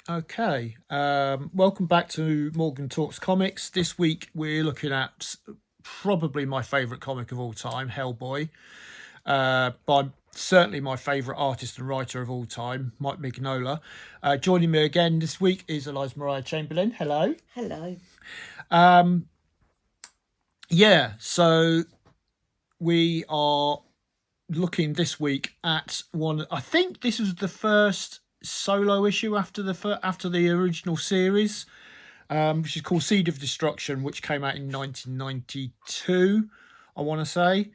Okay, welcome back to Morgan Talks Comics. This week we're looking at probably my favourite comic of all time, Hellboy, by certainly my favourite artist and writer of all time, Mike Mignola. Joining me again this week is Eliza Mariah Chamberlain. Hello. Hello. Yeah, so we are looking this week at one. I think this was the first solo issue after the original series, which is called Seed of Destruction, which came out in 1992, I want to say,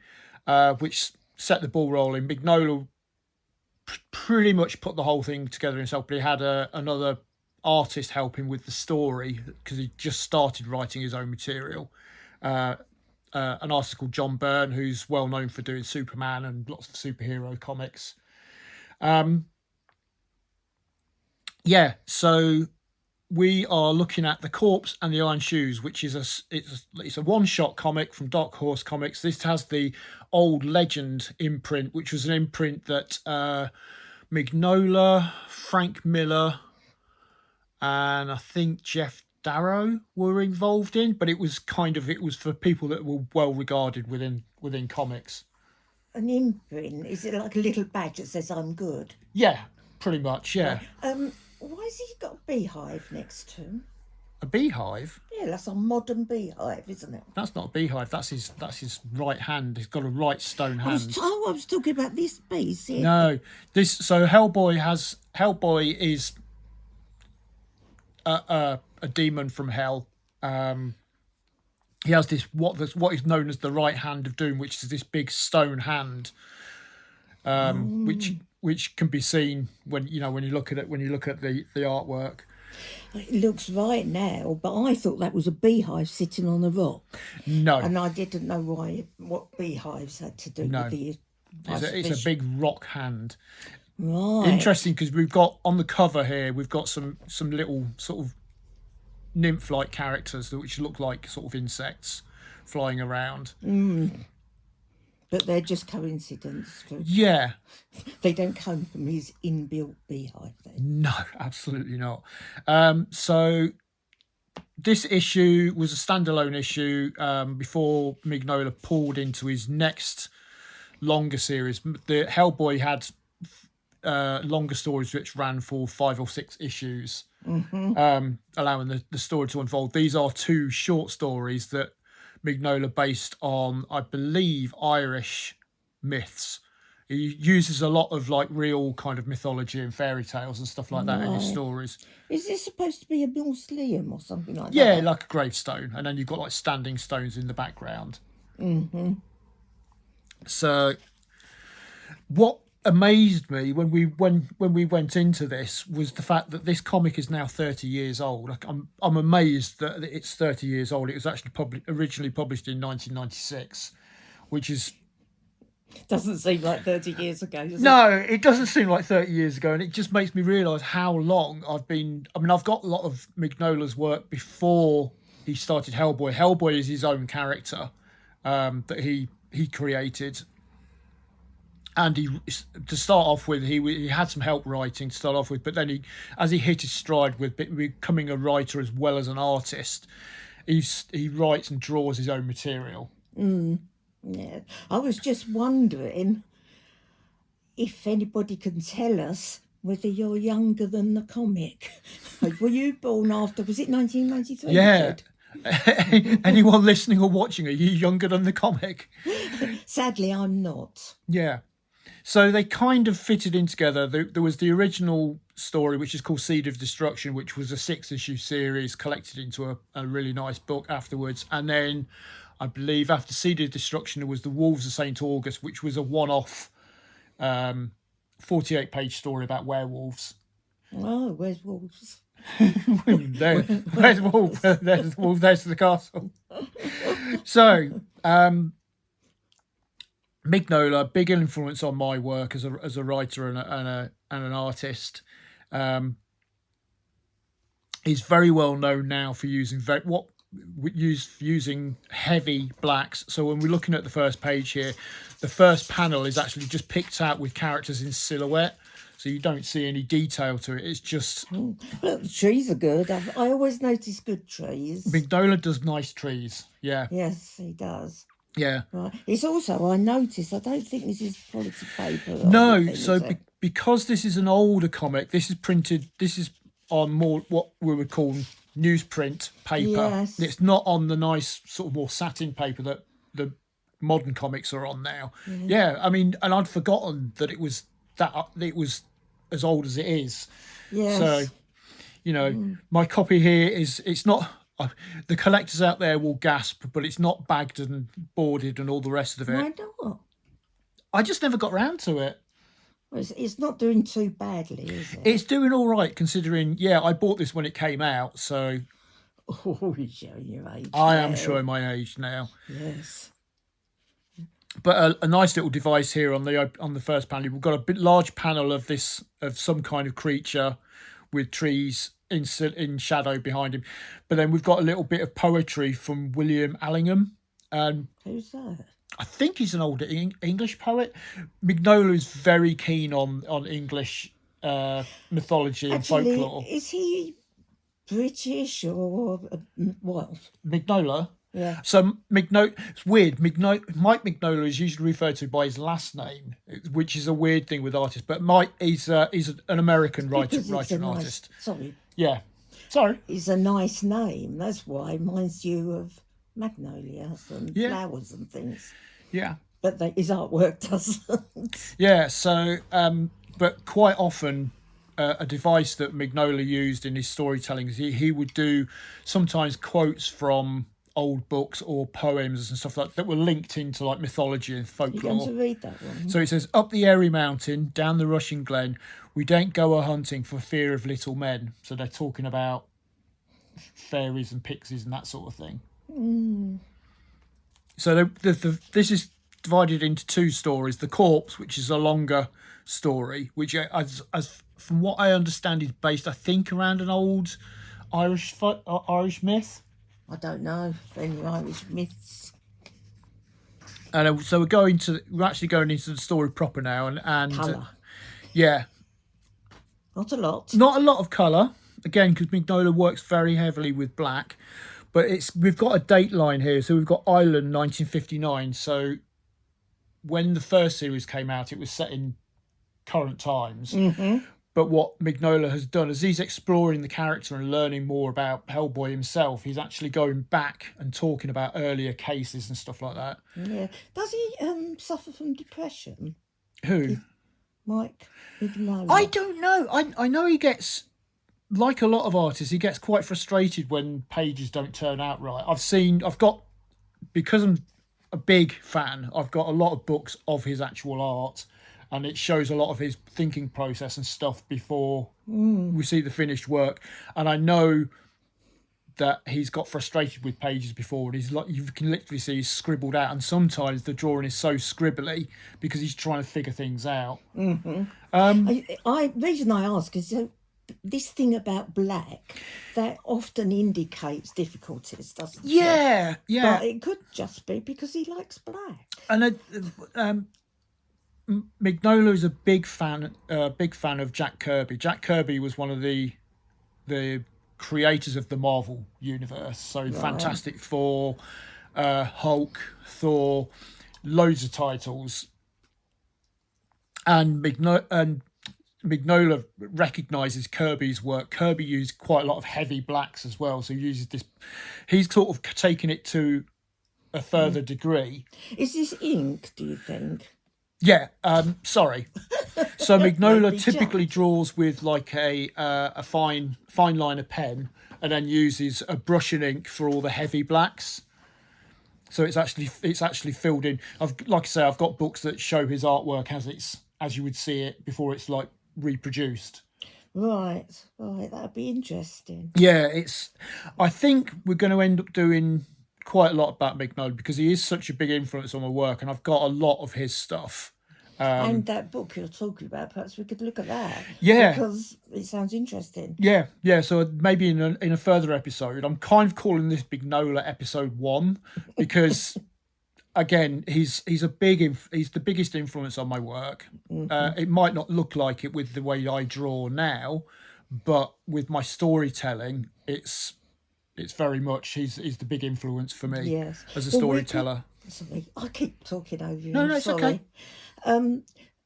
which set the ball rolling. Mignola pretty much put the whole thing together himself, but he had another artist help him with the story because he just started writing his own material. An artist called John Byrne, who's well known for doing Superman and lots of superhero comics. So we are looking at The Corpse and the Iron Shoes, which is it's a one-shot comic from Dark Horse Comics. This has the old Legend imprint, which was an imprint that Mignola, Frank Miller, and I think Jeff Darrow were involved in, but it was for people that were well regarded within comics. An imprint, is it like a little badge that says I'm good? Yeah, pretty much, yeah. Why has he got a beehive next to him? A beehive? Yeah, that's a modern beehive, isn't it? That's not a beehive, that's his right hand. He's got a right stone hand. I was talking about this piece here. No. Hellboy is a demon from hell. He has what is known as the right hand of doom, which is this big stone hand, which can be seen when you look at the artwork. It looks right now, but I thought that was a beehive sitting on a rock. No, and I didn't know what beehives had to do with the. It's a big rock hand. Right. Interesting, because we've got on the cover here, we've got some little sort of nymph-like characters which look like sort of insects flying around. But they're just coincidence. Yeah. They don't come from his inbuilt beehive then. No, absolutely not. So this issue was a standalone issue before Mignola pulled into his next longer series. The Hellboy had longer stories which ran for 5 or 6 issues, allowing the story to unfold. These are 2 short stories that Mignola based on, I believe, Irish myths. He uses a lot of like real kind of mythology and fairy tales and stuff like that in his stories. Is this supposed to be a mausoleum or something like that? Yeah, like a gravestone, and then you've got like standing stones in the background. So, what amazed me when we went into this was the fact that this comic is now 30 years old. Like, I'm amazed that it's 30 years old. It was actually originally published in 1996, which is doesn't seem like 30 years ago, does it? No, it doesn't seem like 30 years ago, and it just makes me realise how long I've been. I mean, I've got a lot of Mignola's work before he started Hellboy. Hellboy is his own character that he created. And to start off with, he had some help writing to start off with, but then as he hit his stride with becoming a writer as well as an artist, he writes and draws his own material. Yeah, I was just wondering if anybody can tell us whether you're younger than the comic. Were you born after? Was it 1993? Yeah. Anyone listening or watching, are you younger than the comic? Sadly, I'm not. Yeah. So they kind of fitted in together. There was the original story, which is called Seed of Destruction, which was a 6-issue series collected into a really nice book afterwards. And then I believe after Seed of Destruction, there was The Wolves of St. August, which was a one-off 48-page story about werewolves. Oh, where's wolves? Where's wolf? There's the wolf. There's the castle. So, Mignola, big influence on my work as a writer and an artist. He's very well known now for using using heavy blacks. So when we're looking at the first page here, the first panel is actually just picked out with characters in silhouette. so you don't see any detail to it. It's just But the trees are good. I always notice good trees. Mignola does nice trees. Yeah, Yes, he does. yeah. Right. It's also, I notice, I don't think this is quality paper. or No, anything, so is it? because this is an older comic, this is printed. This is on more what we would call newsprint paper. Yes. It's not on the nice sort of more satin paper that the modern comics are on now. Yeah, I mean, and I'd forgotten that it was as old as it is. Yes. So, you know, my copy here it's not. The collectors out there will gasp, but it's not bagged and boarded and all the rest of it. Why not? I just never got round to it. Well, it's not doing too badly, is it? It's doing all right considering. Yeah, I bought this when it came out, so Oh, you're showing your age. I am now. showing my age now. Yes. But a nice little device here on the first panel. We've got a large panel of some kind of creature with trees in shadow behind him. But then we've got a little bit of poetry from William Allingham. Who's that? I think he's an older English poet. Mignola is very keen on English mythology and Actually, folklore. is he British or what? Mignola. Yeah. So it's weird. Mike Mignola is usually referred to by his last name, which is a weird thing with artists. But Mike is an American writer and artist. Sorry, Yeah. Sorry. it's a nice name. That's why it reminds you of magnolias and Yeah. flowers and things. Yeah. But his artwork doesn't. Yeah. So, but quite often, a device that Mignola used in his storytelling is he would do sometimes quotes from old books or poems and stuff like that were linked into like mythology and You're going folklore. to read that one? So it says, up the airy mountain, down the rushing glen, we don't go a-hunting for fear of little men. So they're talking about fairies and pixies and that sort of thing. So this is divided into two stories. The Corpse, which is a longer story, which as from what I understand is based, I think, around an old Irish myth. I don't know if any Irish myths. And so we're actually going into the story proper now, and Colour. Yeah, Not a lot. not a lot of colour again because Mignola works very heavily with black, but we've got a date line here, so we've got Ireland 1959. So when the first series came out, it was set in current times. But what Mignola has done is he's exploring the character and learning more about Hellboy himself. He's actually going back and talking about earlier cases and stuff like that. Yeah. Does he suffer from depression, Who? Mike Mignola? I don't know. I know he gets, like a lot of artists, he gets quite frustrated when pages don't turn out right. Because I'm a big fan, I've got a lot of books of his actual art, and it shows a lot of his thinking process and stuff before we see the finished work. And I know that he's got frustrated with pages before, and he's like, you can literally see he's scribbled out, and sometimes the drawing is so scribbly because he's trying to figure things out. The reason I ask is this thing about black that often indicates difficulties, doesn't it? Yeah. But it could just be because he likes black. And Mignola is a big fan of Jack Kirby. Jack Kirby was one of the creators of the Marvel universe. So Fantastic Four, Hulk, Thor, loads of titles. And Mignola recognises Kirby's work. Kirby used quite a lot of heavy blacks as well. So he uses this. He's sort of taken it to a further degree. Is this ink, do you think? Yeah, sorry. So Mignola Maybe typically draws with like a fine liner pen, and then uses a brush and ink for all the heavy blacks. So it's actually filled in. Like I say, I've got books that show his artwork as you would see it before it's like reproduced. Right, that'd be interesting. Yeah, I think we're going to end up doing quite a lot about Mignola because he is such a big influence on my work, and I've got a lot of his stuff. And that book you're talking about, perhaps we could look at that. Yeah. Because it sounds interesting. Yeah. So maybe in a further episode, I'm kind of calling this Mignola episode 1 because again, he's a he's the biggest influence on my work. It might not look like it with the way I draw now, but with my storytelling, it's very much he's the big influence for me Yes. as a Well, storyteller. Sorry, I keep talking over you. No, I'm no, it's sorry. okay.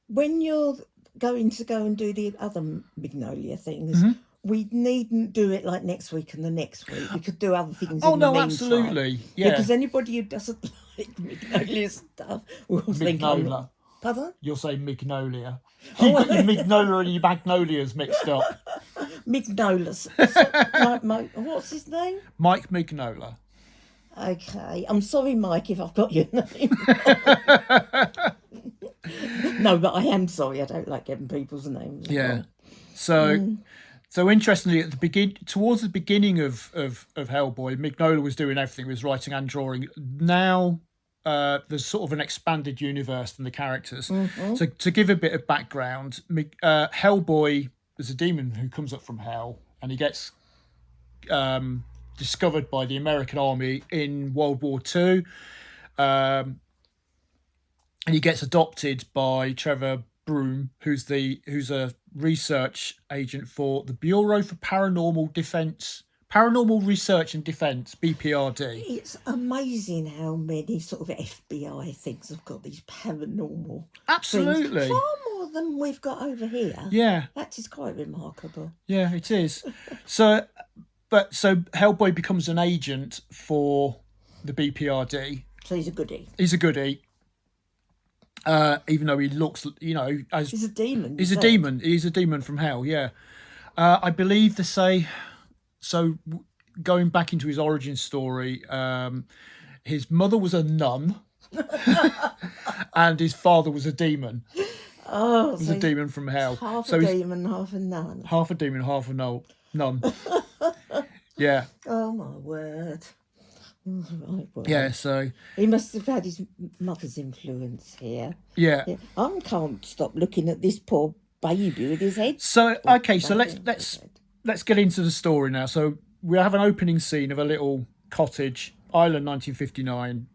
When you're going to go and do the other Magnolia things, Mm-hmm. we needn't do it like next week and the next week. We could do other things Oh in the no, meantime. absolutely, yeah. Because anybody who doesn't like Magnolia stuff will think I'm... Mignola. Pardon? You'll say Mignolia. Oh, You got your Mignola and your Magnolias mixed up. Mignola's. What's his name? Mike Mignola. Okay. I'm sorry, Mike, if I've got your name. No, but I am sorry. I don't like getting people's names Yeah. wrong. So interestingly, at the towards the beginning of Hellboy, Mignola was doing everything. He was writing and drawing. Now there's sort of an expanded universe and the characters. So to give a bit of background, Hellboy is a demon who comes up from hell, and he gets discovered by the American army in World War II. And he gets adopted by Trevor Broom, who's a research agent for the Bureau for Paranormal Research and Defense, BPRD. It's amazing how many sort of FBI things have got these paranormal Absolutely. things. Far more than we've got over here. Yeah. That is quite remarkable. Yeah, it is. So Hellboy becomes an agent for the BPRD. So he's a goodie. He's a goodie. Even though he looks, as He's a demon. he's a demon. He's a demon from hell. Yeah, I believe they say. So, going back into his origin story, his mother was a nun, and his father was a demon. Oh, He was a demon from hell. Half So a he's demon, half a nun. half a demon, half a nun. Yeah, Oh my word. Right, well, yeah. So he must have had his mother's influence here. yeah. Yeah. I can't stop looking at this poor baby with his head. So okay. So banging let's his head. let's get into the story now. So we have an opening scene of a little cottage, Ireland, 1959,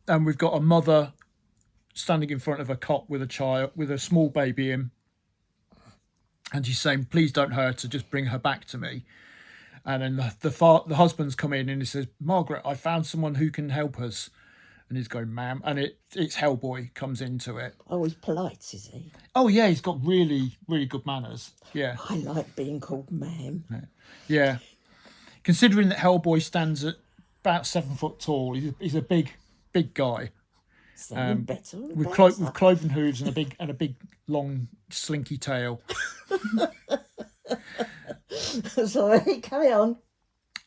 and we've got a mother standing in front of a cot with a small baby in, and she's saying, "Please don't hurt her. Just bring her back to me." And then the husband's come in and he says, "Margaret, I found someone who can help us." And he's going, "Ma'am," and it's Hellboy comes into it. Oh, he's polite, is he? Oh yeah, he's got really, really good manners. Yeah. I like being called ma'am. Yeah. Considering that Hellboy stands at about 7 foot tall, he's a big guy Sounding better and with better. cloven hooves and a big long slinky tail. Sorry, carry on.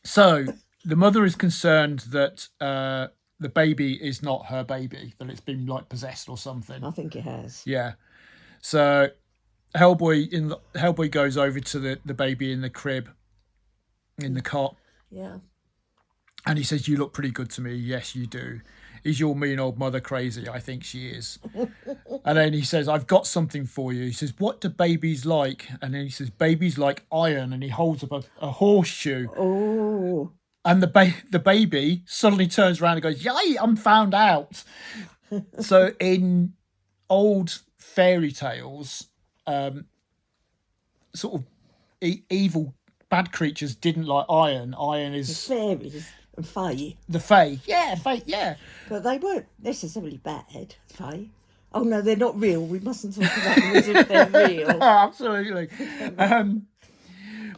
So the mother is concerned that the baby is not her baby, that it's been like possessed or something. I think it has. Yeah. So Hellboy goes over to the baby in the crib, in the cot, Yeah. and he says, "You look pretty good to me." "Yes, you do." "Is your mean old mother crazy?" "I think she is." And then he says, "I've got something for you." He says, "What do babies like?" And then he says, "Babies like iron." And he holds up a horseshoe. Oh. And the baby suddenly turns around and goes, "Yay, I'm found out." So in old fairy tales, sort of evil bad creatures didn't like iron. Iron is Fairies and fae. the fae. Yeah, fae. Yeah. But they weren't necessarily bad, fae. Oh no, they're not real. We mustn't talk about them as if they're real. Absolutely.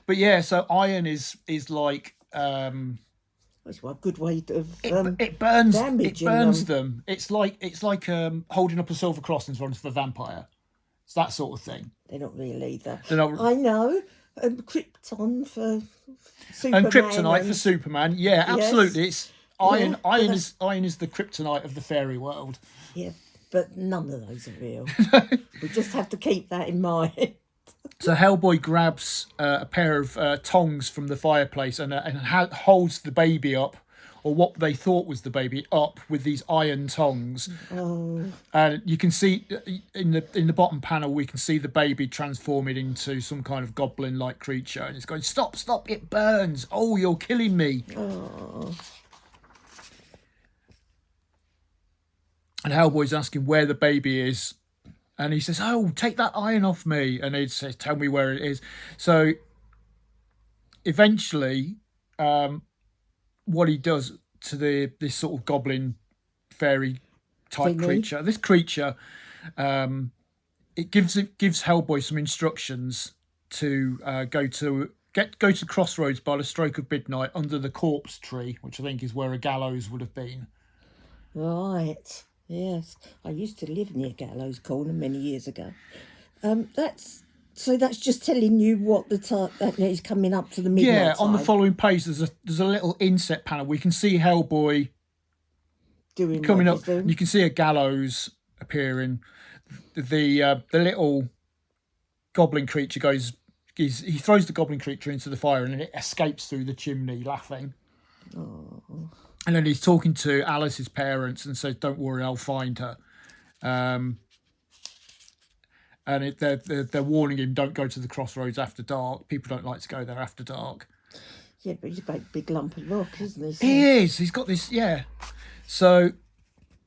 But yeah, so iron is like That's a good way of it burns damaging them. It's like holding up a silver cross in front of a vampire. It's that sort of thing. They're not real either. They're not- I know. Krypton for Superman. And kryptonite for Superman. Yeah, absolutely. It's iron. Yeah, Iron is the kryptonite of the fairy world. Yeah, but none of those are real. We just have to keep that in mind. So Hellboy grabs a pair of tongs from the fireplace and holds the baby up, or what they thought was the baby, up with these iron tongs. Oh, And you can see in the bottom panel, we can see the baby transforming into some kind of goblin-like creature, and it's going, "Stop! Stop! It burns! Oh, you're killing me!" oh. And Hellboy's asking where the baby is. And he says, "Oh, take that iron off me." And he says, "Tell me where it is." So eventually, what he does to this sort of goblin fairy type Thingy. creature, this creature, it gives Hellboy some instructions to go to Crossroads by the stroke of midnight under the corpse tree, which I think is where a gallows would have been. Right. Yes. I used to live near Gallows Corner many years ago. That's just telling you what the time that is coming up to the midnight Yeah, on the time. following page, there's a little inset panel. We can see Hellboy Doing coming what up. he's doing. And you can see a gallows appearing. The little goblin creature he throws the goblin creature into the fire and it escapes through the chimney, laughing. Oh. And then he's talking to Alice's parents and says, "Don't worry, I'll find her." And they're warning him, "Don't go to the Crossroads after dark. People don't like to go there after dark." Yeah, but he's a great big lump of rock, isn't he? He is. He's got this. Yeah. So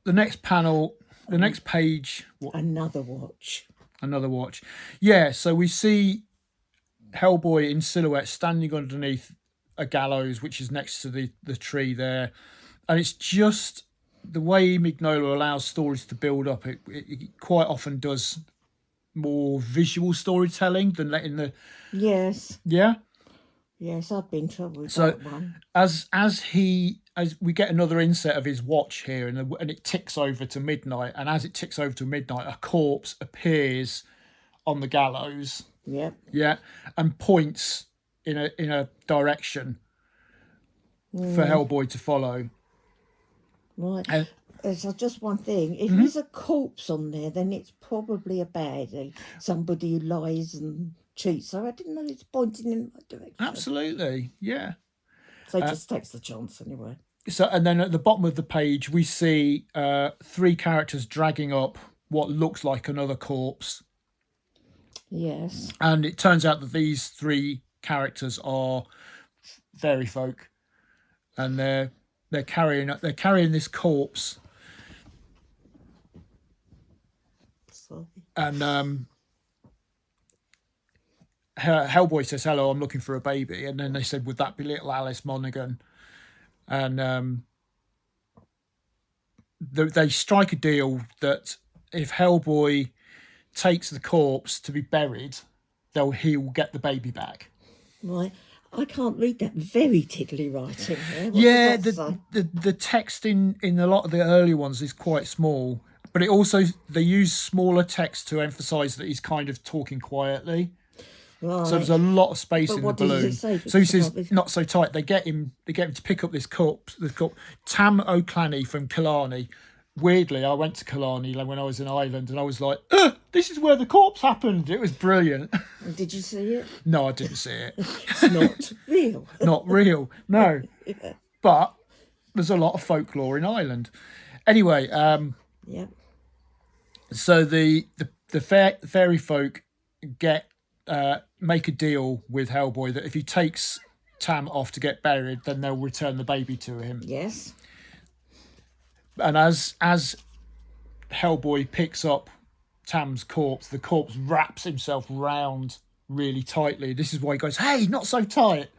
the next panel, the next page. Another watch. Another watch. Yeah. So we see Hellboy in silhouette standing underneath a gallows, which is next to the tree there, and it's just the way Mignola allows stories to build up. It quite often does more visual storytelling than letting the Yes. yeah. Yes, I've been trouble with So that one. as we get another inset of his watch here, and it ticks over to midnight, and as it ticks over to midnight, a corpse appears on the gallows. Yep. Yeah, and points in a direction for Hellboy to follow. Right. And So just one thing. If there's a corpse on there, then it's probably a baddie. Somebody who lies and cheats. So I didn't know it's pointing in my direction. absolutely, yeah. So it just takes the chance anyway. So, and then at the bottom of the page, we see 3 characters dragging up what looks like another corpse. Yes. And it turns out that these 3 characters are fairy folk, and they're carrying this corpse. Sorry. And Hellboy says, "Hello, I'm looking for a baby." And then they said, "Would that be little Alice Monaghan?" And they strike a deal that if Hellboy takes the corpse to be buried, he'll get the baby back. Right. I can't read that very tiddly writing there. What Yeah, does that say? the text in a lot of the early ones is quite small, but they use smaller text to emphasise that he's kind of talking quietly. Right. So there's a lot of space in the what does balloon. it say? So he says, "Not so tight." They get him to pick up this corpse. Tam O'Clany from Killarney. Weirdly, I went to Killarney when I was in Ireland, and I was like, "This is where the corpse happened." It was brilliant. Did you see it? No, I didn't see it. It's not real. Not real. No. Yeah. But there's a lot of folklore in Ireland. Anyway, Yeah. so the fairy folk make a deal with Hellboy that if he takes Tam off to get buried, then they'll return the baby to him. Yes. And as Hellboy picks up Tam's corpse, the corpse wraps himself round really tightly. This is why he goes, "Hey, not so tight."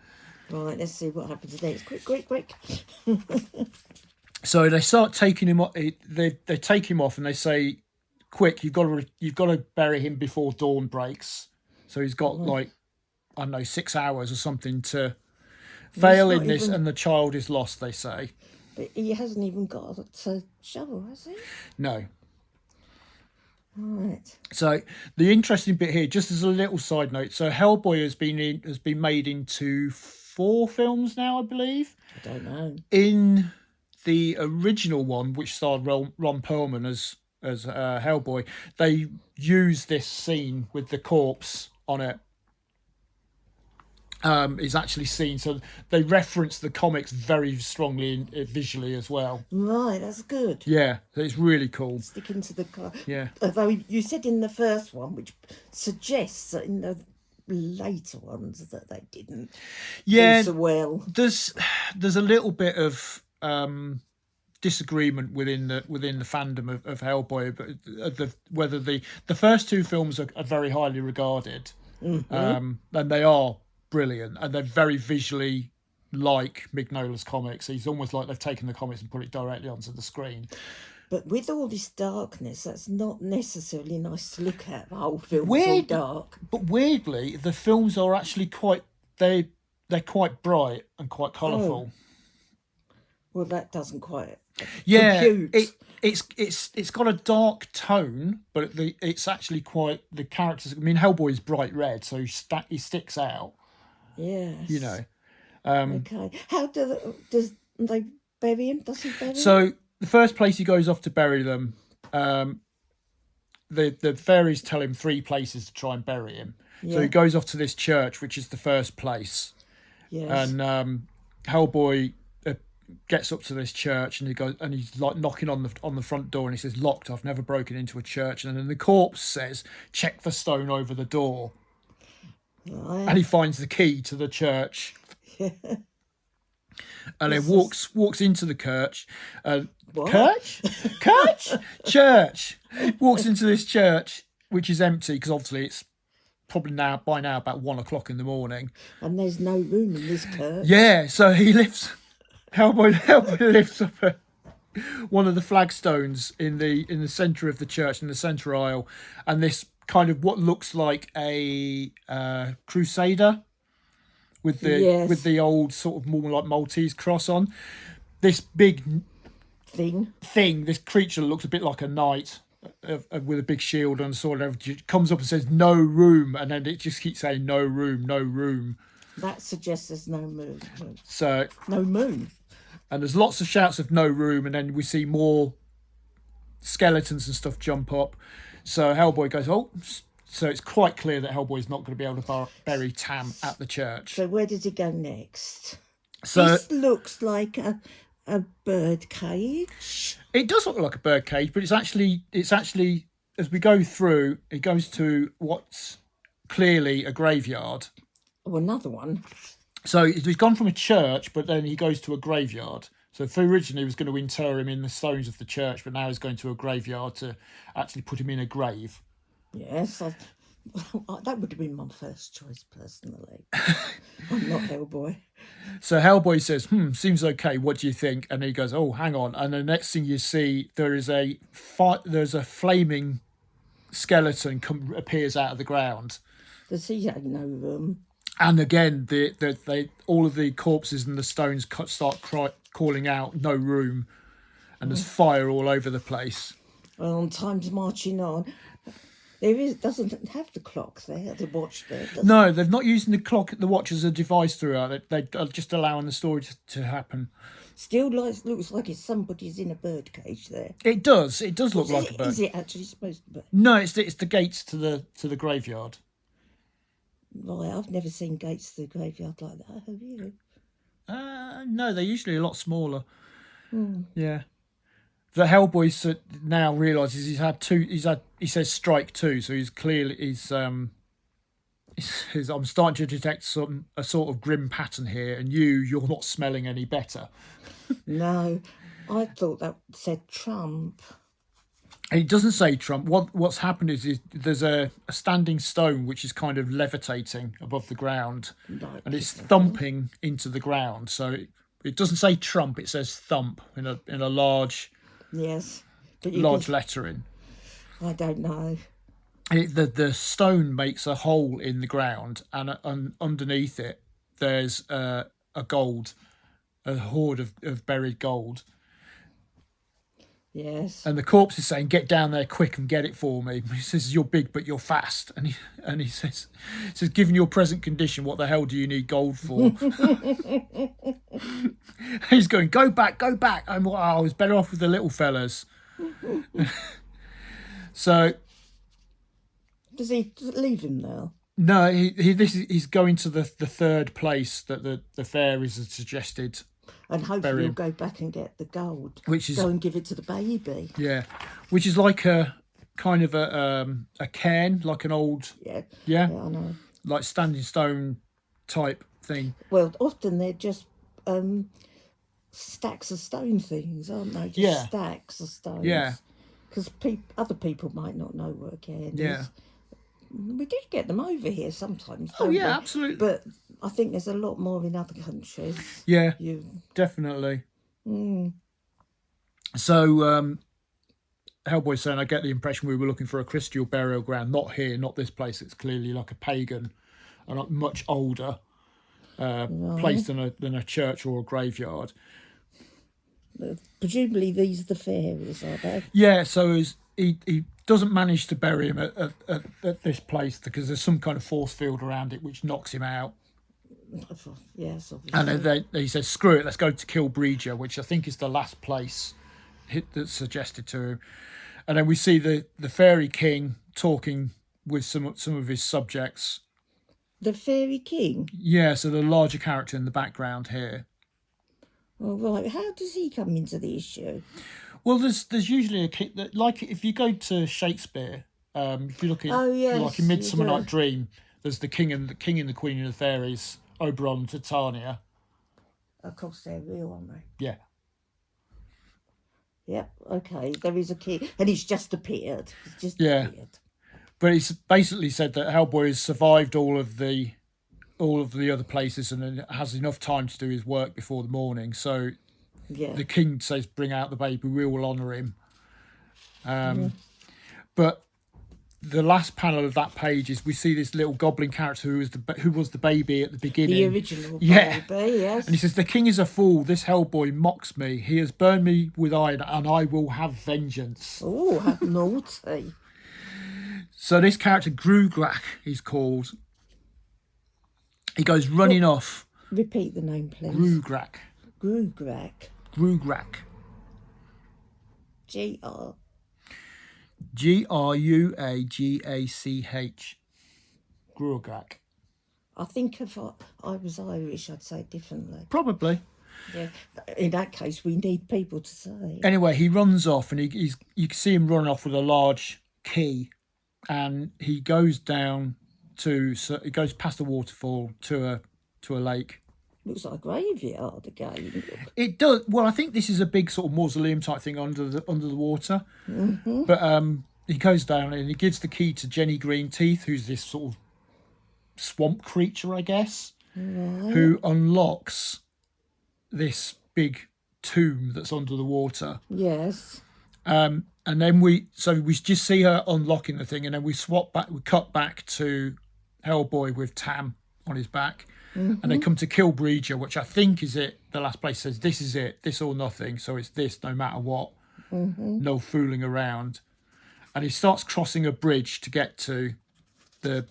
Right, let's see what happens next. Quick. So they start taking him off. They take him off and they say, "Quick, you've got to bury him before dawn breaks." So he's got I don't know, 6 hours or something to fail in this, and the child is lost. They say. But he hasn't even got a shovel, has he? No. Right. So the interesting bit here, just as a little side note, so Hellboy has been made into 4 films now, I believe. I don't know. In the original one, which starred Ron Perlman as Hellboy, they used this scene with the corpse on it. Is actually seen, so they reference the comics very strongly visually as well. Right, that's good. Yeah, so it's really cool. Sticking to the car. Yeah. Although you said in the first one, which suggests that in the later ones that they didn't do so well. There's a little bit of disagreement within the fandom of Hellboy, but whether the first two films are very highly regarded, and they are brilliant, and they're very visually like Mignola's comics. It's almost like they've taken the comics and put it directly onto the screen. But with all this darkness, that's not necessarily nice to look at. The whole film is all dark. But weirdly, the films are actually they're quite bright and quite colourful. Well, that doesn't quite compute. It's got a dark tone, but it's actually quite the characters. I mean, Hellboy is bright red, so he sticks out. Yes. You know. Okay. How does they bury him? Does he bury him? So the first place he goes off to bury them, the fairies tell him 3 places to try and bury him. Yeah. So he goes off to this church, which is the first place. Yes. And Hellboy gets up to this church, and he's like knocking on the front door, and he says, "Locked. I've never broken into a church." And then the corpse says, "Check for stone over the door." Right. And he finds the key to the church. Yeah. And then walks into the church. Church. Walks into this church, which is empty because obviously it's probably by now about 1 o'clock in the morning. And there's no room in this church. Yeah, so Hellboy lifts up one of the flagstones in the centre of the church, in the centre aisle, and this kind of what looks like a crusader with the old sort of more like Maltese cross on. This big thing, this creature looks a bit like a knight with a big shield and sword and everything, comes up and says, "No room," and then it just keeps saying, "No room, no room." That suggests there's no moon. So no moon. And there's lots of shouts of "no room," and then we see more skeletons and stuff jump up. So Hellboy goes, "Oh." So it's quite clear that Hellboy's not going to be able to bury Tam at the church. So where does he go next? So this looks like a bird cage. It does look like a bird cage, but it's actually as we go through, it goes to what's clearly a graveyard. Oh, another one. So he's gone from a church, but then he goes to a graveyard. So originally he was going to inter him in the stones of the church, but now he's going to a graveyard to actually put him in a grave. Yes, that would have been my first choice personally. I'm not Hellboy. So Hellboy says, "Seems okay. What do you think?" And he goes, "Oh, hang on." And the next thing you see, there's a flaming skeleton appears out of the ground. Does he have no room? And again, all of the corpses and the stones start calling out, "No room," and there's fire all over the place. Well, time's marching on. Doesn't have the clock there, the watch there. No, they're not using the watch as a device throughout. They're just allowing the story to happen. Still looks like it's somebody's in a bird cage there. It does look like a bird. Is it actually supposed to be? No, it's the gates to the graveyard. Right, I've never seen gates to the graveyard like that. Have you? No, they're usually a lot smaller. Yeah. The Hellboy now realises he's had two. He says strike 2, so he's clearly I'm starting to detect a sort of grim pattern here, and you're not smelling any better. No, I thought that said Trump. And it doesn't say Trump. What's happened is there's a standing stone which is kind of levitating above the ground, and it's thumping into the ground. So it doesn't say Trump. It says thump in a large. Yes, but large lettering. I don't know. The stone makes a hole in the ground, and underneath it there's a hoard of buried gold. Yes. And the corpse is saying, "Get down there quick and get it for me." He says, "You're big, but you're fast." And he says, "Given your present condition, what the hell do you need gold for?" He's going, "Go back. I was better off with the little fellas." So, does he leave him now? No, he's going to the third place that the fairies have suggested. And hopefully he'll go back and get the gold. Go and give it to the baby. Yeah, which is like a kind of a cairn, like an old yeah, I know, like standing stone type thing. Well, often they're just stacks of stone things, aren't they? Just Yeah. stacks of stones. Yeah. Because other people might not know what a cairn Yeah. is. We do get them over here sometimes, Oh don't yeah, we? absolutely. But I think there's a lot more in other countries. Yeah, You, definitely. So Hellboy saying, I get the impression we were looking for a Christian burial ground, not here, not this place. It's clearly like a pagan and a much older place than a church or a graveyard. presumably these are the fairies, are they? Yeah, so he doesn't manage to bury him at this place because there's some kind of force field around it which knocks him out. Yes, obviously. And then he says, screw it, let's go to Kilbregia, which I think is the last place that's suggested to him. And then we see the fairy king talking with some of his subjects. The fairy king? Yeah, so the larger character in the background here. All right. How does he come into the issue? Well, there's usually a king, like if you go to Shakespeare, if you look at like in Midsummer Night Dream, there's the king and the queen and the fairies, Oberon and Titania. Of course, they're real, aren't they? Yeah. Yep. Okay. There is a king, and he's just appeared. He's just appeared. But it's basically said that Hellboy has survived all of the other places and has enough time to do his work before the morning. So the king says, "Bring out the baby. We will honour him." But the last panel of that page is we see this little goblin character who was the baby at the beginning, the original baby. Yes. And he says, "The king is a fool. This Hellboy mocks me. He has burned me with iron, and I will have vengeance." Oh, how naughty! So this character Grugrak, he's called. He goes running off. Repeat the name, please. Grugrak. Grugrak. Grugrak. G-R. Gruagach. Grugrak. I think if I was Irish, I'd say it differently. Probably. Yeah. In that case, we need people to say. Anyway, he runs off, and you can see him run off with a large key, and he goes down he goes past a waterfall to a lake. Looks like a graveyard again. It does. Well, I think this is a big sort of mausoleum type thing under the water. Mm-hmm. But he goes down and he gives the key to Jenny Greenteeth, who's this sort of swamp creature, I guess, who unlocks this big tomb that's under the water. Yes. And then we just see her unlocking the thing, and then we cut back to Hellboy with Tam on his back. Mm-hmm. And they come to Kilbregia, which I think is it. The last place says, this is it, this or nothing. So it's this no matter what. Mm-hmm. No fooling around. And he starts crossing a bridge to get to the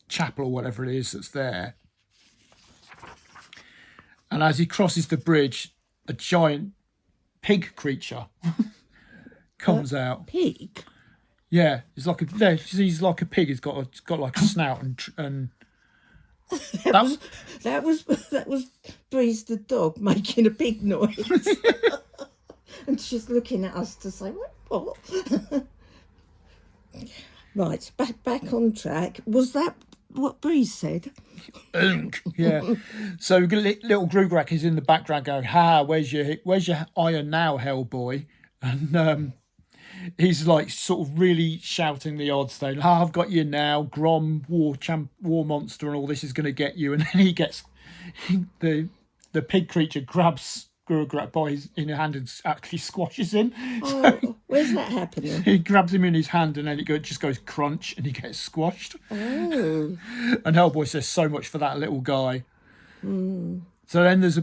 chapel or whatever it is that's there. And as he crosses the bridge, a giant pig creature comes out. Pig? Yeah, he's like a pig. He's got like a snout and that was Breeze the dog making a big noise, and she's looking at us to say what? Right, back on track. Was that what Breeze said? Yeah. So little Grugrak is in the background going, "Ha, where's your iron now, Hellboy?" And he's like sort of really shouting the odds, saying, I've got you now, Grom, war monster, and all this is going to get you. And then the pig creature grabs Grugrak in her hand and actually squashes him. Oh, where's that happening? He grabs him in his hand and then it just goes crunch and he gets squashed. Oh. And Hellboy says, so much for that little guy. Mm. So then there's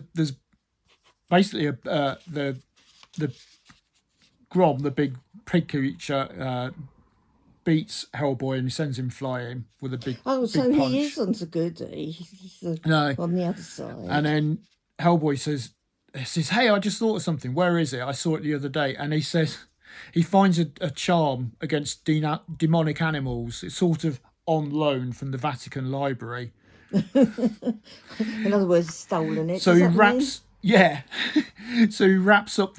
basically the Grom, the big pig creature, beats Hellboy and he sends him flying with a big so big punch. He isn't a goodie. He's No. On the other side. And then Hellboy says, hey, I just thought of something. Where is it? I saw it the other day. And he says he finds a charm against demonic animals. It's sort of on loan from the Vatican Library. In other words, stolen it. So he wraps... Yeah. So he wraps up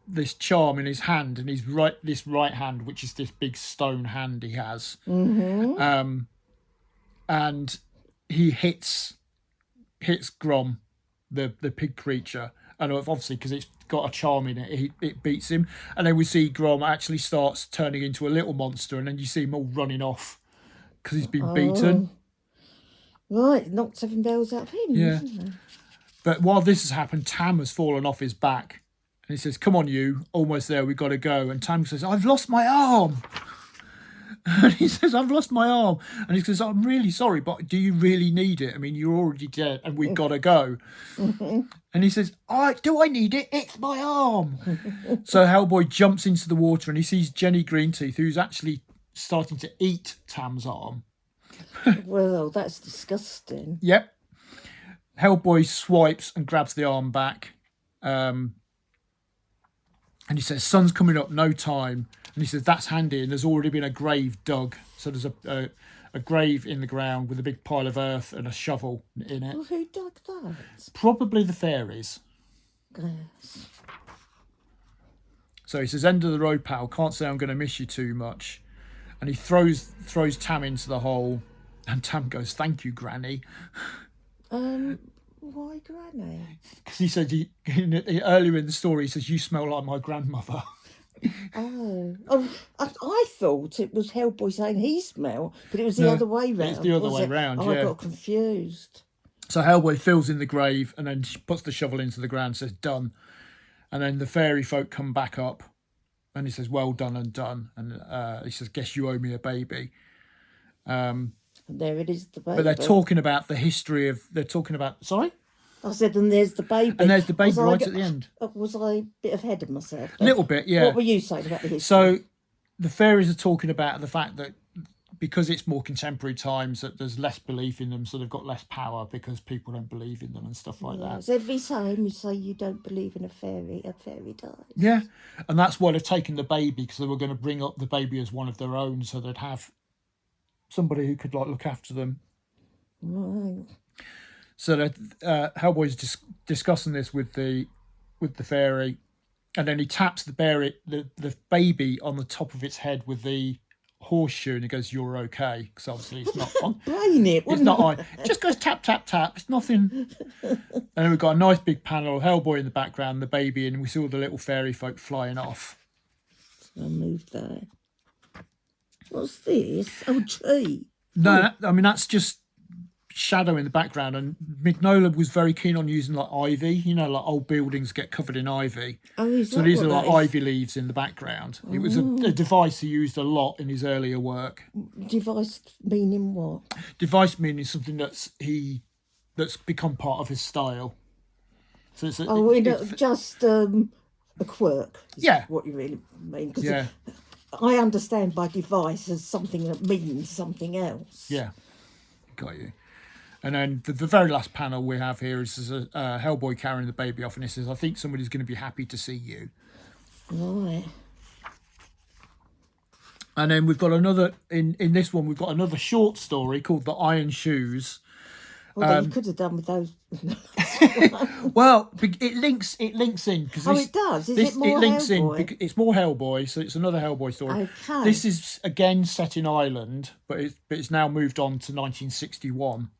this charm in his hand, and this right hand, which is this big stone hand he has, and he hits Grom the pig creature, and obviously because it's got a charm in it, it beats him. And then we see Grom actually starts turning into a little monster, and then you see him all running off because he's been beaten. Right, knocked 7 bells out of him, Yeah. isn't it? But while this has happened, Tam has fallen off his back. And he says, come on, you. Almost there. We've got to go. And Tam says, I've lost my arm. And he says, I've lost my arm. And he says, I'm really sorry, but do you really need it? I mean, you're already dead and we've got to go. And he says, do I need it? It's my arm. So Hellboy jumps into the water and he sees Jenny Greenteeth, who's actually starting to eat Tam's arm. Well, that's disgusting. Yep. Hellboy swipes and grabs the arm back. And he says, sun's coming up, no time. And he says, that's handy. And there's already been a grave dug. So there's a grave in the ground with a big pile of earth and a shovel in it. Well, who dug that? Probably the fairies. Yes. So he says, end of the road, pal. Can't say I'm going to miss you too much. And he throws Tam into the hole. And Tam goes, thank you, Granny. Why Granny? Because he said, earlier in the story, he says, you smell like my grandmother. Oh, I thought it was Hellboy saying he smelled, but it was the other way round. It's the other way round, yeah. I got confused. So Hellboy fills in the grave and then puts the shovel into the ground and says, done. And then the fairy folk come back up and he says, well done and done. And he says, guess you owe me a baby. And there it is, the baby. But they're talking about the history of... They're talking about... Sorry? I said, and there's the baby. And there's the baby right at the end. Was I a bit ahead of myself? A little bit, yeah. What were you saying about the history? So the fairies are talking about the fact that because it's more contemporary times, that there's less belief in them, so they've got less power because people don't believe in them and stuff like that. So every time you say you don't believe in a fairy dies. Yeah, and that's why they've taken the baby, because they were going to bring up the baby as one of their own, so they'd have somebody who could like look after them. Right. So that Hellboy's discussing this with the fairy, and then he taps the baby on the top of its head with the horseshoe, and he goes, "You're okay," because obviously it's not on. Brain it. It's not on. It just goes tap tap tap. It's nothing. And then we've got a nice big panel of Hellboy in the background, the baby, and we see all the little fairy folk flying off. I'll move that. What's this? Oh, tree. No, I mean that's just shadow in the background, and Mignola was very keen on using like ivy, like old buildings get covered in ivy. Oh, so these are like ivy leaves in the background. It was a device he used a lot in his earlier work. Device meaning what? Device meaning something that's become part of his style. So it's just a quirk. Yeah, what you really mean. Yeah, I understand by device as something that means something else. Yeah, got you. And then the very last panel we have here is a Hellboy carrying the baby off, and he says, I think somebody's going to be happy to see you. Right. And then we've got another, in this one, we've got another short story called The Iron Shoes. Well, you could have done with those. Well, it links in. It does? Is it more Hellboy? It's more Hellboy, so it's another Hellboy story. Okay. This is, again, set in Ireland, but it's now moved on to 1961.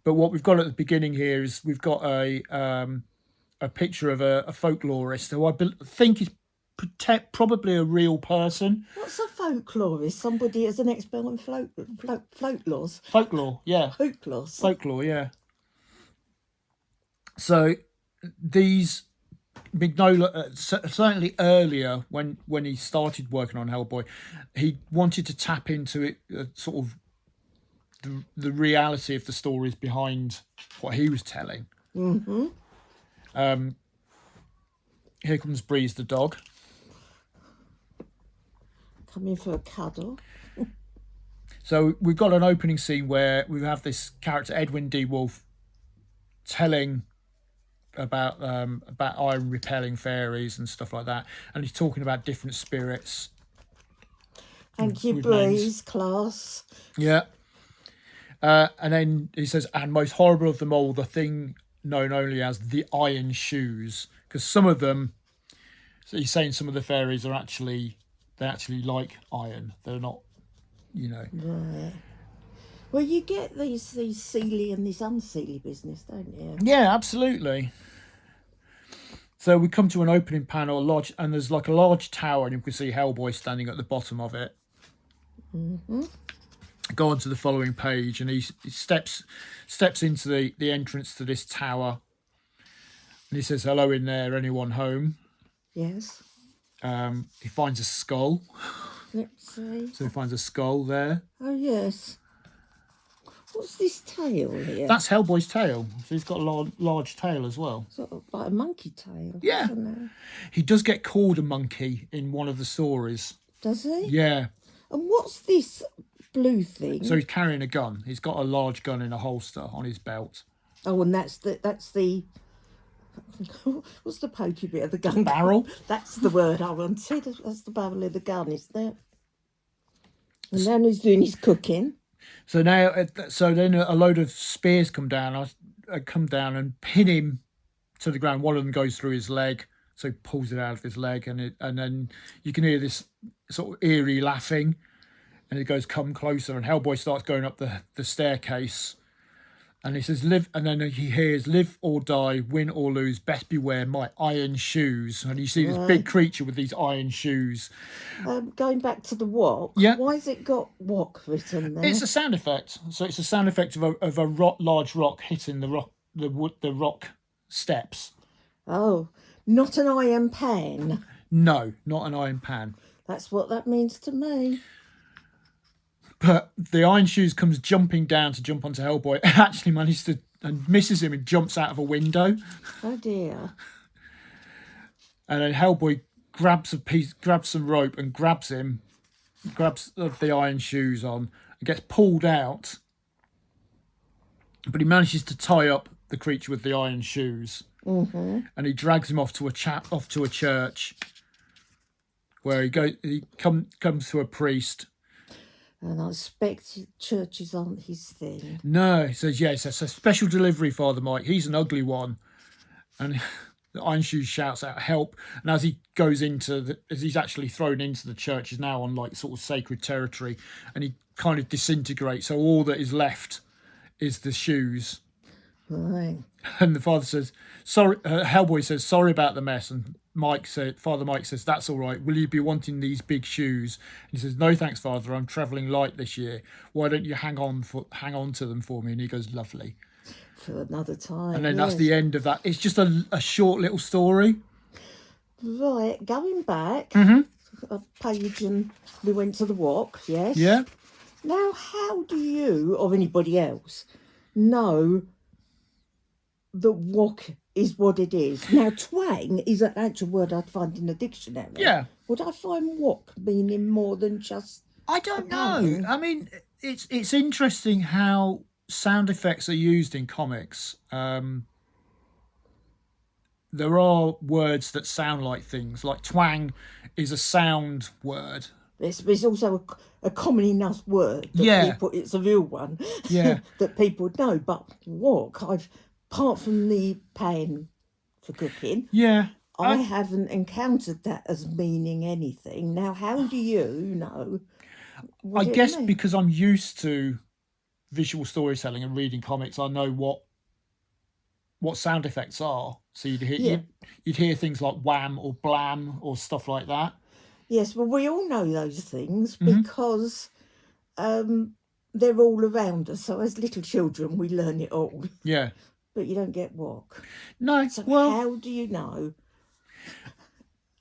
But what we've got at the beginning here is we've got a picture of a folklorist who I think is probably a real person. What's a folklorist? Somebody as an expert on folklores. Folklore, yeah. Folklores. Folklore, yeah. So these Mignola, certainly earlier when he started working on Hellboy, he wanted to tap into it, sort of the reality of the stories behind what he was telling. Mm-hmm. Here comes Breeze the dog. Coming for a cuddle. So we've got an opening scene where we have this character, Edwin D. Wolfe, telling about iron repelling fairies and stuff like that, and he's talking about different spirits. Thank you, Breeze, class. Yeah. And then he says, and most horrible of them all, the thing known only as the Iron Shoes, because some of them, so he's saying some of the fairies are actually like iron. They're not, Right. Well, you get these Sealy and this unsealy business, don't you? Yeah, absolutely. So we come to an opening panel, and there's like a large tower, and you can see Hellboy standing at the bottom of it. Mm-hmm. Go on to the following page, and he steps into the entrance to this tower, and he says, "Hello in there, anyone home?" Yes. He finds a skull, Let's see. so he finds a skull there. Oh, yes. What's this tail here? That's Hellboy's tail. So he's got a large tail as well. Sort of like a monkey tail. Yeah. Isn't it? He does get called a monkey in one of the stories. Does he? Yeah. And what's this blue thing? So he's carrying a gun. He's got a large gun in a holster on his belt. Oh, and that's the what's the pokey bit of the gun? Barrel? That's the word I wanted. That's the barrel of the gun, isn't it? And then he's doing his cooking. So then a load of spears come down and pin him to the ground. One of them goes through his leg, so he pulls it out of his leg, and then you can hear this sort of eerie laughing, and it goes, "Come closer," and Hellboy starts going up the staircase, and he says, "Live," and then he hears, "Live or die, win or lose, best beware my iron shoes." And you see this big creature with these iron shoes. Going back to the wok. Yeah. Why has it got wok written there? It's a sound effect. So it's a sound effect of a large rock hitting the rock steps. Oh, not an iron pan. No, not an iron pan. That's what that means to me. But the iron shoes comes jumping down to jump onto Hellboy and actually manages to and misses him and jumps out of a window. Oh dear. And then Hellboy grabs some rope and grabs the iron shoes on and gets pulled out. But he manages to tie up the creature with the iron shoes. Mm-hmm. And he drags him off to a church where he comes to a priest. And I expect churches aren't his thing. No, he says, yes, it's a special delivery, Father Mike. He's an ugly one. And the Iron Shoes shouts out, "Help." And as he goes as he's actually thrown into the church, he's now on like sort of sacred territory, and he kind of disintegrates. So all that is left is the shoes. Right. And the father says, "Sorry." Hellboy says, "Sorry about the mess." And Father Mike says, "That's all right. Will you be wanting these big shoes?" And he says, "No, thanks, Father. I'm travelling light this year. Why don't you hang on to them for me?" And he goes, "Lovely." For another time. And then that's the end of that. It's just a short little story. Right, going back a page, and we went to the wok. Yes. Yeah. Now, how do you or anybody else know that wok is what it is? Now, twang is an actual word I'd find in a dictionary. Yeah. Would I find wok meaning more than just? I don't know. I mean, it's interesting how sound effects are used in comics. There are words that sound like things. Like twang is a sound word. It's also a common enough word that people, it's a real one. Yeah. That people would know. But wok, apart from the pan for cooking, Yeah. I haven't encountered that as meaning anything. Now, how do you know? I guess because I'm used to visual storytelling and reading comics, I know what sound effects are. So you'd hear things like wham or blam or stuff like that. Yes, well, we all know those things because they're all around us. So as little children, we learn it all. Yeah. But you don't get wok. No. So well, how do you know?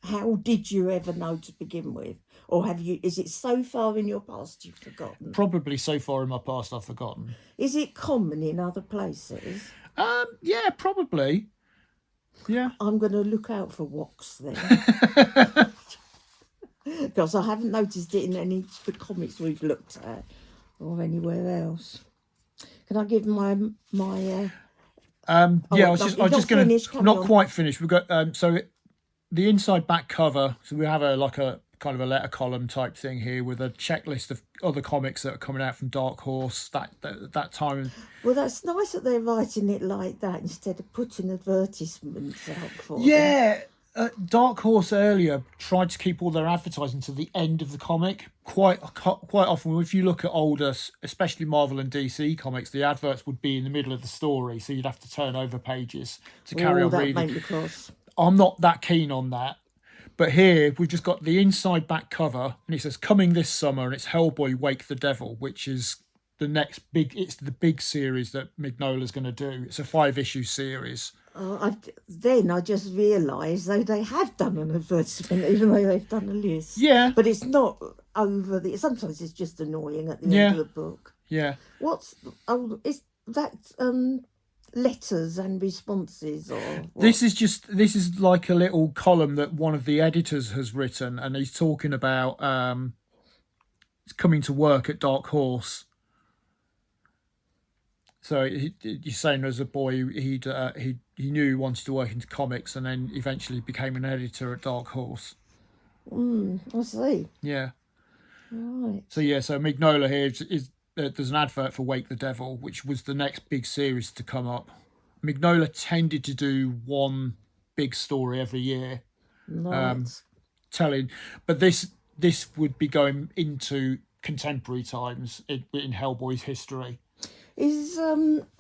How did you ever know to begin with? Or is it so far in your past you've forgotten? Probably so far in my past I've forgotten. Is it common in other places? Yeah, probably. Yeah. I'm going to look out for woks then. Because I haven't noticed it in any of the comics we've looked at or anywhere else. Can I give my yeah, I was just going to not quite finished. We've got the inside back cover. So we have a kind of a letter column type thing here with a checklist of other comics that are coming out from Dark Horse that time. Well, that's nice that they're writing it like that instead of putting advertisements out for Yeah, Dark Horse earlier tried to keep all their advertising to the end of the comic. Quite often, if you look at older, especially Marvel and DC comics, the adverts would be in the middle of the story, so you'd have to turn over pages to carry Oh, on that reading. made me cross. I'm not that keen on that. But here we've just got the inside back cover, and it says "Coming this summer," and it's Hellboy: Wake the Devil, which is the next big. It's the big series that Mignola's going to do. It's a 5-issue series. Then I just realised they have done an advertisement, even though they've done a list. Yeah. But it's not over the. Sometimes it's just annoying at the Yeah. end of the book. Yeah. Is that letters and responses or what? This is like a little column that one of the editors has written, and he's talking about coming to work at Dark Horse. So he's saying as a boy he knew he wanted to work into comics, and then eventually became an editor at Dark Horse. I see. Yeah. Right. So Mignola here is there's an advert for Wake the Devil, which was the next big series to come up. Mignola tended to do one big story every year, Right. but this would be going into contemporary times in Hellboy's history. Is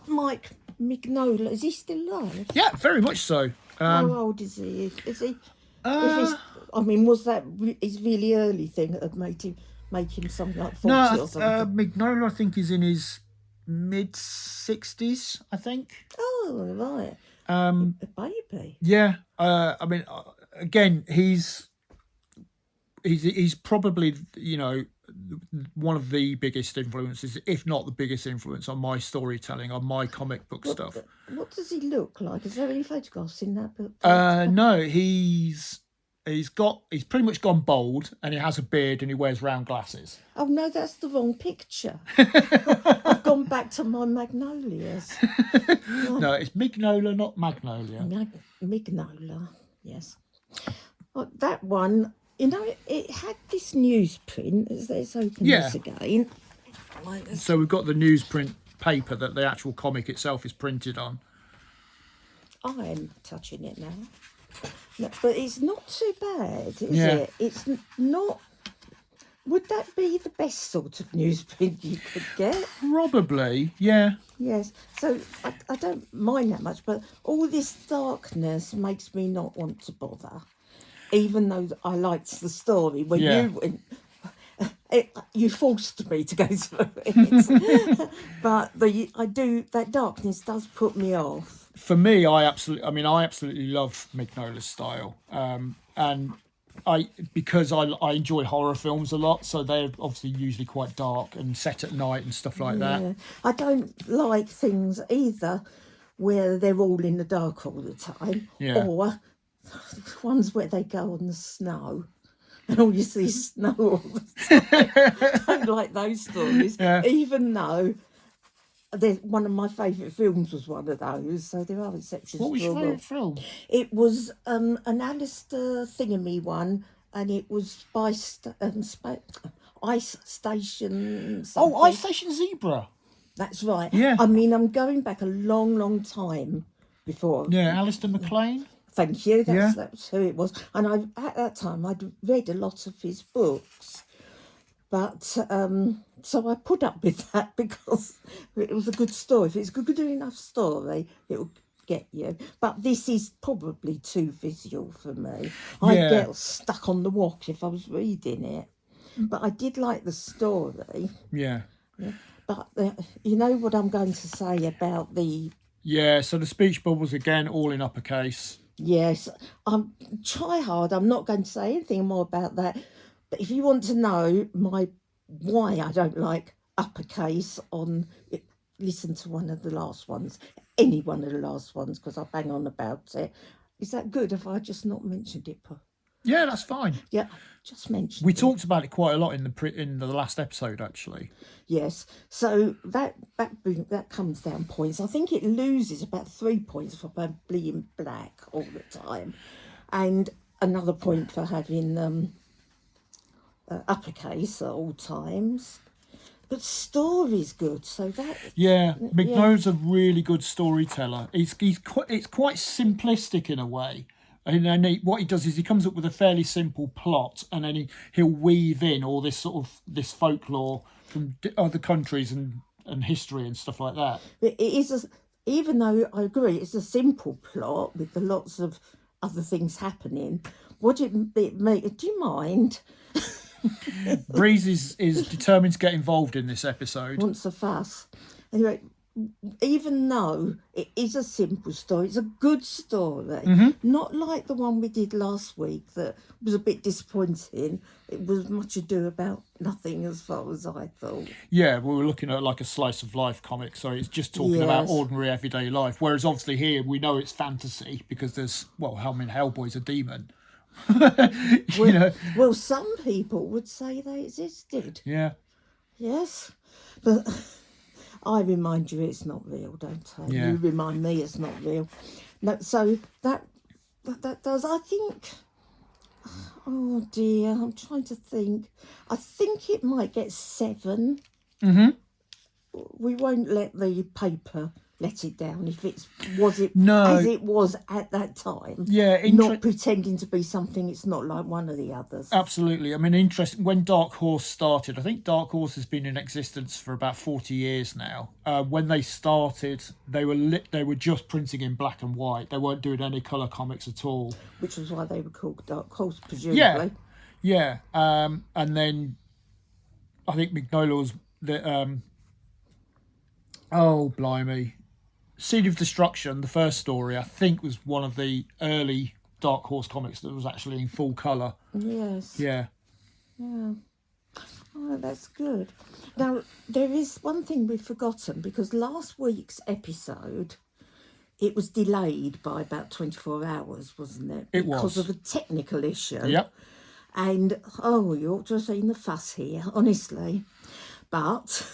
Mike Mignola, is he still alive? Yeah, very much so. How old is he? Is he? Was that his really early thing that made him something like 40 or something? Mignola, I think, is in his mid-60s, I think. Oh, right. A baby. Yeah. Again, he's probably, one of the biggest influences, if not the biggest influence on my storytelling, on my comic book stuff. What does he look like? Is there any photographs in that book? No, he's pretty much gone bald, and he has a beard, and he wears round glasses. Oh no, that's the wrong picture. I've gone back to my magnolias. No, it's Mignola, not Magnolia. Mignola, yes. That one, it had this newsprint. Let's open this again. So we've got the newsprint paper that the actual comic itself is printed on. I'm touching it now. No, but it's not too bad, is it? It's not. Would that be the best sort of newsprint you could get? Probably, yeah. Yes. So I don't mind that much, but all this darkness makes me not want to bother, even though I liked the story. When you went, you forced me to go through it, but that darkness does put me off. For me, I absolutely love Mignola's style, and because I enjoy horror films a lot, so they're obviously usually quite dark and set at night and stuff like that. I don't like things either where they're all in the dark all the time, or ones where they go on the snow and all you see is snow all the time. I don't like those stories, even though one of my favourite films was one of those, so there are exceptions. What was your favourite film? It was an Alistair Thingamy one, and it was by Ice Station. Something. Oh, Ice Station Zebra. That's right. Yeah. I'm going back a long, long time before. Yeah, Alistair MacLean. Thank you. That's who it was. And at that time, I'd read a lot of his books. But, so I put up with that because it was a good story. If it's a good enough story, it will get you. But this is probably too visual for me. I'd get stuck on the walk if I was reading it. But I did like the story. Yeah. But you know what I'm going to say about the... Yeah, so the speech bubbles, again, all in uppercase. Yes. Try hard. I'm not going to say anything more about that. But if you want to know why I don't like uppercase on it, listen to one of the last ones, any one of the last ones, because I bang on about it. Is that good if I just not mentioned it? Yeah, that's fine. Yeah, just mentioned We talked about it quite a lot in the last episode, actually. Yes, so that comes down points. I think it loses about 3 points for being black all the time, and another point for having uppercase at all times. But story's good, so that... Yeah, Mignola's a really good storyteller. It's quite simplistic in a way, And then what he does is he comes up with a fairly simple plot, and then he'll weave in all this sort of this folklore from other countries and history and stuff like that. It is, even though I agree, it's a simple plot with lots of other things happening. Would it make? Do you mind? Breeze is determined to get involved in this episode. Wants a fuss. Anyway, even though it is a simple story, it's a good story. Not like the one we did last week that was a bit disappointing. It was much ado about nothing as far as I thought. Yeah, we were looking at like a slice of life comic, so it's just talking about ordinary everyday life. Whereas obviously here we know it's fantasy because there's, well, Hellboy's a demon. Well, some people would say they existed. Yeah. Yes, but I remind you it's not real, don't I? Yeah. You remind me it's not real. No, so that does, I think. Oh dear, I'm trying to think. I think it might get 7. We won't let the paper let it down if as it was at that time. Yeah, not pretending to be something it's not, like one of the others. Absolutely. I mean, interesting. When Dark Horse started, I think Dark Horse has been in existence for about 40 years now. When they started, they were just printing in black and white. They weren't doing any colour comics at all. Which was why they were called Dark Horse, presumably. Yeah. And then I think Mignola's oh blimey, Seed of Destruction, the first story, I think was one of the early Dark Horse comics that was actually in full colour. Yes. Yeah. Yeah. Oh, that's good. Now, there is one thing we've forgotten, because last week's episode, it was delayed by about 24 hours, wasn't it? It was. Because of a technical issue. Yep. And, you ought to have seen the fuss here, honestly. But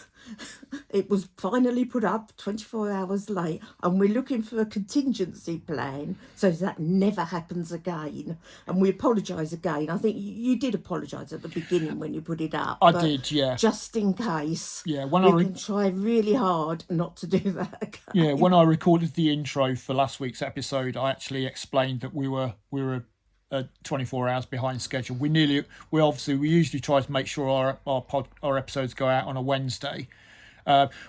it was finally put up 24 hours late, and we're looking for a contingency plan so that never happens again. And we apologise again. I think you did apologise at the beginning when you put it up. I did, yeah. Just in case. Yeah, we can try really hard not to do that again. Yeah, when I recorded the intro for last week's episode, I actually explained that we were 24 hours behind schedule. We usually try to make sure our episodes go out on a Wednesday.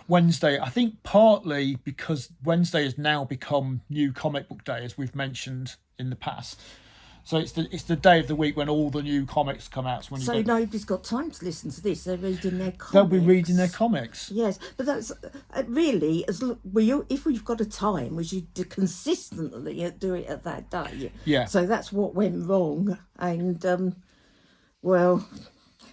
Wednesday, I think partly because Wednesday has now become New Comic Book Day, as we've mentioned in the past. So it's the day of the week when all the new comics come out. So nobody's got time to listen to this. They're reading their comics. They'll be reading their comics. Yes, but that's really, if we've got a time, we should consistently do it at that day. Yeah. So that's what went wrong. And, well,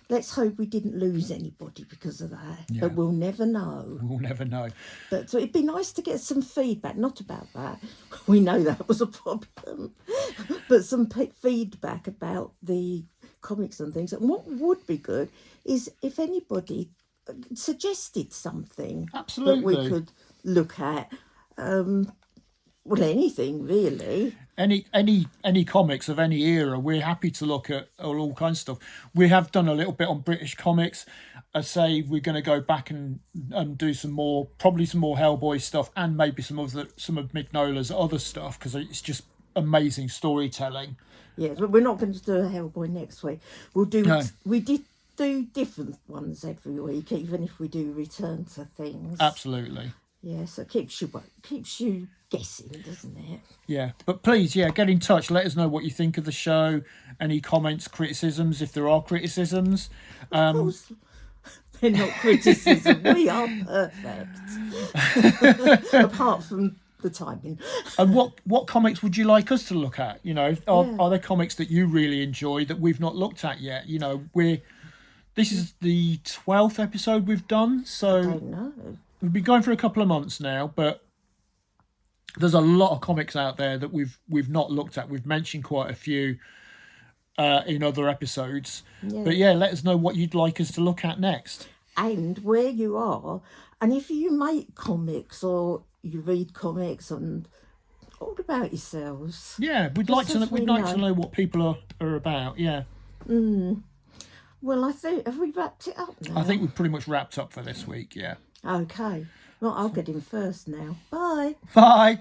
let's hope we didn't lose anybody because of that. Yeah. But we'll never know. We'll never know. But so it'd be nice to get some feedback, not about that. We know that was a problem. But some feedback about the comics and things. And what would be good is if anybody suggested something Absolutely. that we could look at. Well, anything really. Any comics of any era, we're happy to look at all kinds of stuff. We have done a little bit on British comics. I say we're going to go back and do some more Hellboy stuff, and maybe some of Mignola's other stuff, because it's just amazing storytelling. Yes, but we're not going to do a Hellboy next week. We did do different ones every week, even if we do return to things. Absolutely. Yes, it keeps you guessing, doesn't it? Yeah, but please, get in touch. Let us know what you think of the show. Any comments, criticisms, if there are criticisms. Of course, they're not criticism. We are perfect, apart from the timing. And what comics would you like us to look at? Are there comics that you really enjoy that we've not looked at yet? This is the 12th episode we've done, so I don't know. We've been going for a couple of months now, but there's a lot of comics out there that we've not looked at. We've mentioned quite a few in other episodes. Yeah. But let us know what you'd like us to look at next. And where you are, and if you make comics or you read comics, and all about yourselves. Yeah, we'd like to know what people are about. Yeah. Well, I think, have we wrapped it up now? I think we've pretty much wrapped up for this week. Yeah. Okay. Well, I'll get in first now. Bye. Bye.